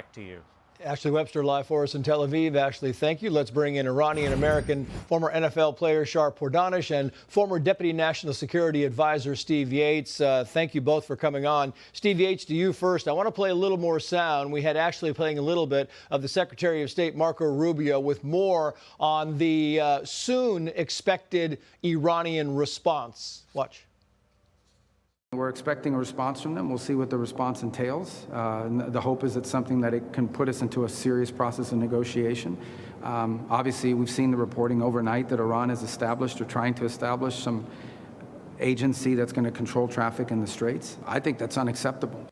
back to you. Ashley Webster live for us in Tel Aviv. Ashley, thank you. Let's bring in Iranian-American former NFL player Shar Pourdanesh and former Deputy National Security Advisor Steve Yates. Thank you both for coming on. Steve Yates, to you first. I want to play a little more sound. We had Ashley playing a little bit of the Secretary of State Marco Rubio with more on the soon expected Iranian response. Watch. We're expecting a response from them. We'll see what the response entails. The hope is it's something that it can put us into a serious process of negotiation. Obviously, we've seen the reporting overnight that Iran has established or trying to establish some agency that's going to control traffic in the Straits. I think that's unacceptable.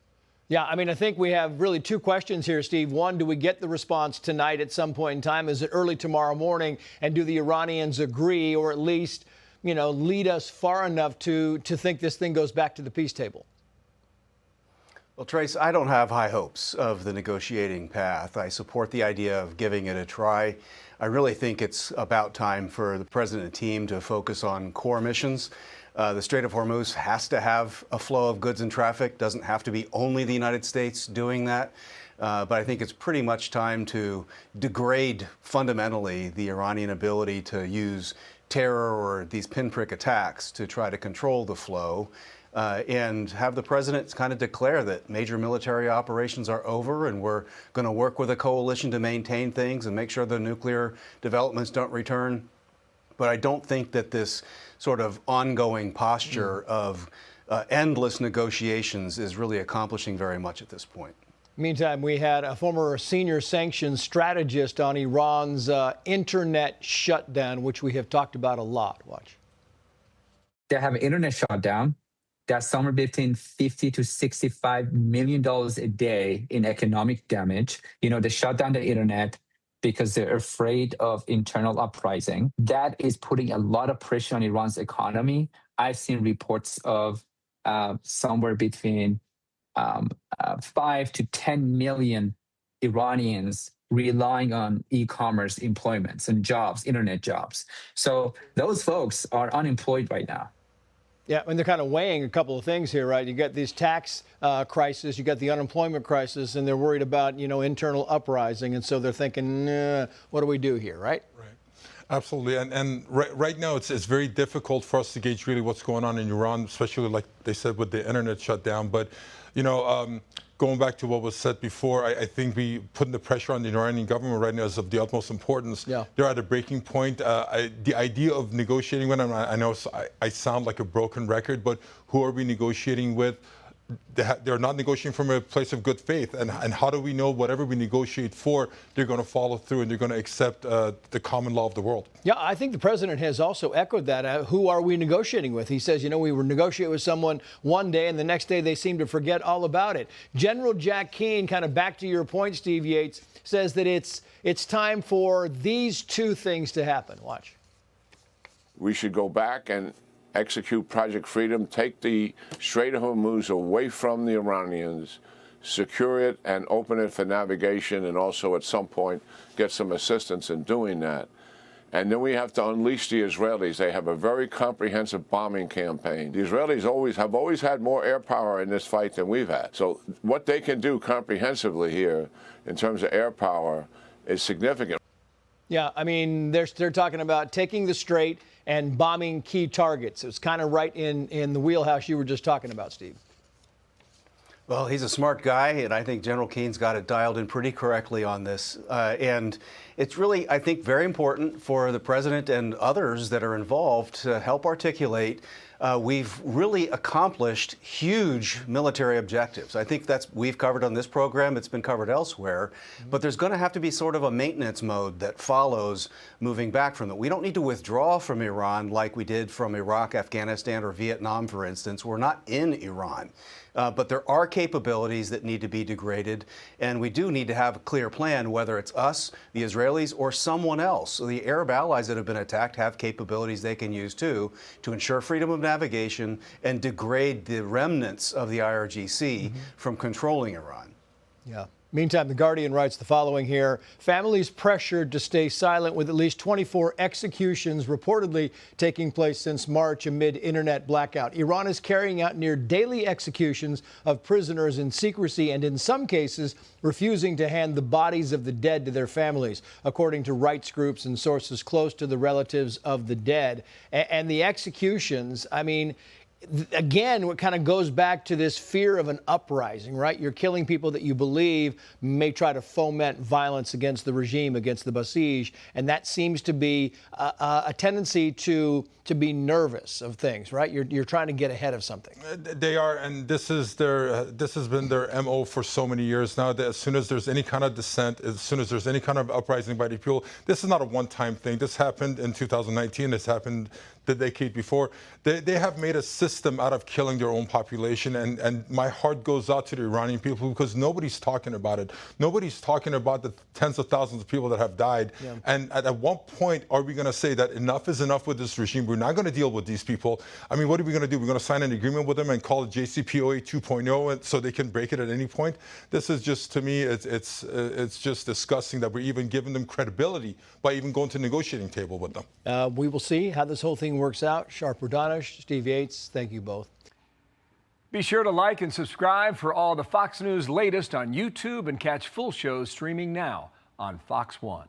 Yeah, I mean, I think we have really two questions here, Steve. One, do we get the response tonight at some point in time? Is it early tomorrow morning? And do the Iranians agree, or at least, you know, lead us far enough to think this thing goes back to the peace table? Well, Trace, I don't have high hopes of the negotiating path. I support the idea of giving it a try. I really think it's about time for the president and team to focus on core missions. The Strait of Hormuz has to have a flow of goods and traffic. Doesn't have to be only the United States doing that. But I think it's pretty much time to degrade fundamentally the Iranian ability to use terror or these pinprick attacks to try to control the flow, and have the president kind of declare that major military operations are over and we're going to work with a coalition to maintain things and make sure the nuclear developments don't return. But I don't think that this sort of ongoing posture of endless negotiations is really accomplishing very much at this point. Meantime, we had a former senior sanctions strategist on Iran's internet shutdown, which we have talked about a lot. Watch. They have an internet shutdown that's somewhere between $50 to $65 million a day in economic damage. You know, they shut down the internet because they're afraid of internal uprising. That is putting a lot of pressure on Iran's economy. I've seen reports of somewhere between 5 to 10 million Iranians relying on e-commerce employments and jobs, internet jobs. So those folks are unemployed right now. Yeah, and they're kind of weighing a couple of things here, right? You got this tax crisis, you got the unemployment crisis, and they're worried about, you know, internal uprising. And so they're thinking, what do we do here, right? Right. Absolutely. And right now, it's very difficult for us to gauge really what's going on in Iran, especially like they said with the internet shutdown. But, you know, going back to what was said before, I think we putting the pressure on the Iranian government right now is of the utmost importance. Yeah. They're at a breaking point. The idea of negotiating with them, I know I sound like a broken record, but who are we negotiating with? They're not negotiating from a place of good faith. And how do we know whatever we negotiate for, they're going to follow through and they're going to accept the common law of the world? Yeah, I think the president has also echoed that. Who are we negotiating with? He says, you know, we were negotiating with someone one day and the next day they seem to forget all about it. General Jack Keane, kind of back to your point, Steve Yates, says that it's time for these two things to happen. Watch. We should go back and execute Project Freedom, take the Strait of Hormuz away from the Iranians, secure it and open it for navigation, and also at some point get some assistance in doing that. And then we have to unleash the Israelis. They have a very comprehensive bombing campaign. The Israelis have always had more air power in this fight than we've had. So what they can do comprehensively here in terms of air power is significant. Yeah, I mean, they're talking about taking the Strait and bombing key targets. It's kind of right in the wheelhouse you were just talking about, Steve. Well, he's a smart guy, and I think General Keene's got it dialed in pretty correctly on this. And it's really, I think, very important for the president and others that are involved to help articulate we've really accomplished huge military objectives. I think we've covered on this program. It's been covered elsewhere. But there's going to have to be sort of a maintenance mode that follows moving back from it. We don't need to withdraw from Iran like we did from Iraq, Afghanistan, or Vietnam, for instance. We're not in Iran. But there are capabilities that need to be degraded, and we do need to have a clear plan, whether it's us, the Israelis, or someone else. So the Arab allies that have been attacked have capabilities they can use, too, to ensure freedom of navigation and degrade the remnants of the IRGC from controlling Iran. Yeah. Meantime, The Guardian writes the following here. Families pressured to stay silent with at least 24 executions reportedly taking place since March amid internet blackout. Iran is carrying out near daily executions of prisoners in secrecy and in some cases refusing to hand the bodies of the dead to their families, according to rights groups and sources close to the relatives of the dead. And the executions, I mean, again, what kind of goes back to this fear of an uprising, right? You're killing people that you believe may try to foment violence against the regime, against the Basij, and that seems to be a tendency to be nervous of things, right? You're trying to get ahead of something. They are, and this has been their MO for so many years now. That as soon as there's any kind of dissent, as soon as there's any kind of uprising by the people, this is not a one-time thing. This happened in 2019. This happened the decade before. They have made a system out of killing their own population, and my heart goes out to the Iranian people because nobody's talking about it. Nobody's talking about the tens of thousands of people that have died. Yeah. And at what point are we going to say that enough is enough with this regime? We're not going to deal with these people. I mean, what are we going to do? We're going to sign an agreement with them and call it JCPOA 2.0 and so they can break it at any point? This is just, to me, it's just disgusting that we're even giving them credibility by even going to the negotiating table with them. We will see how this whole thing works out. Shar Pourdanesh, Steve Yates, thank you both. Be sure to like and subscribe for all the Fox News latest on YouTube and catch full shows streaming now on Fox One.